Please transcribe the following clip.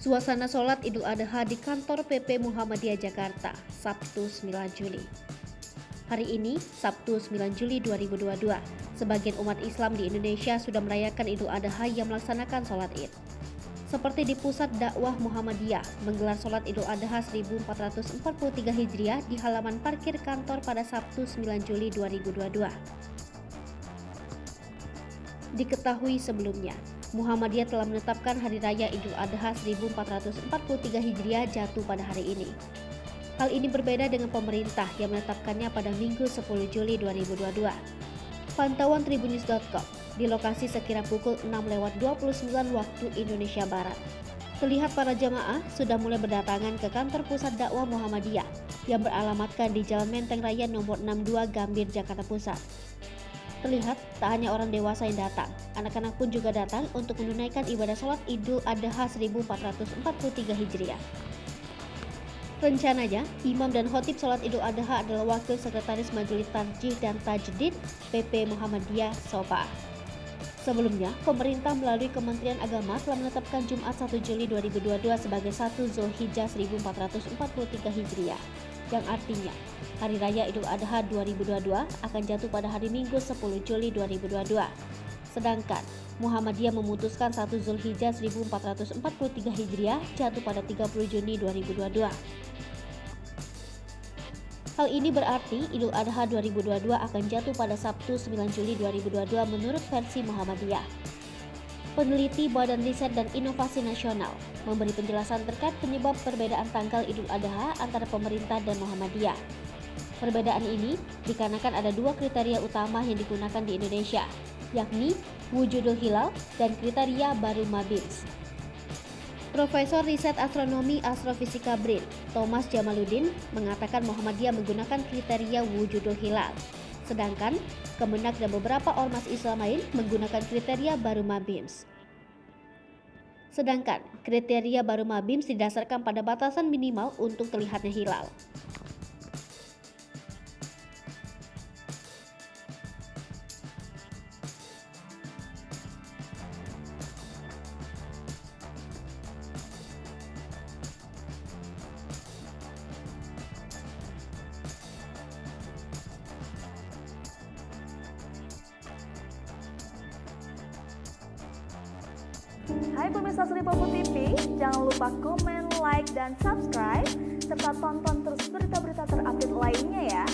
Suasana sholat Idul Adha di kantor PP Muhammadiyah Jakarta, Sabtu 9 Juli. Hari ini, Sabtu 9 Juli 2022, sebagian umat Islam di Indonesia sudah merayakan Idul Adha yang melaksanakan sholat Id. Seperti di Pusat Dakwah Muhammadiyah, menggelar sholat Idul Adha 1443 Hijriah di halaman parkir kantor pada Sabtu 9 Juli 2022. Diketahui sebelumnya, Muhammadiyah telah menetapkan Hari Raya Idul Adha 1443 Hijriah jatuh pada hari ini. Hal ini berbeda dengan pemerintah yang menetapkannya pada Minggu 10 Juli 2022. Pantauan Tribunnews.com di lokasi sekira pukul 6:29 waktu Indonesia Barat. Terlihat para jamaah sudah mulai berdatangan ke kantor Pusat Dakwah Muhammadiyah yang beralamatkan di Jalan Menteng Raya nomor 62 Gambir, Jakarta Pusat. Terlihat tak hanya orang dewasa yang datang, anak-anak pun juga datang untuk menunaikan ibadah sholat Idul Adha 1443 Hijriah. Rencananya, imam dan khotib sholat Idul Adha adalah Wakil Sekretaris Majelis Tarjih dan Tajdid PP Muhammadiyah Sopa. Sebelumnya, pemerintah melalui Kementerian Agama telah menetapkan Jumat 1 Juli 2022 sebagai 1 Zulhijjah 1443 Hijriah, yang artinya Hari Raya Idul Adha 2022 akan jatuh pada hari Minggu 10 Juli 2022. Sedangkan Muhammadiyah memutuskan 1 Zulhijjah 1443 Hijriah jatuh pada 30 Juni 2022. Hal ini berarti Idul Adha 2022 akan jatuh pada Sabtu 9 Juli 2022 menurut versi Muhammadiyah. Peneliti Badan Riset dan Inovasi Nasional memberi penjelasan terkait penyebab perbedaan tanggal Idul Adha antara pemerintah dan Muhammadiyah. Perbedaan ini dikarenakan ada dua kriteria utama yang digunakan di Indonesia, yakni wujudul hilal dan kriteria baru Mabims. Profesor Riset Astronomi Astrofisika BRIN, Thomas Jamaluddin, mengatakan Muhammadiyah menggunakan kriteria wujudul hilal, sedangkan Kemenak dan beberapa ormas Islam lain menggunakan kriteria baru Mabims. Sedangkan kriteria baru Mabims didasarkan pada batasan minimal untuk terlihatnya hilal. Hai pemirsa Sri Popo TV, jangan lupa komen, like, dan subscribe, serta tonton terus berita-berita terupdate lainnya ya.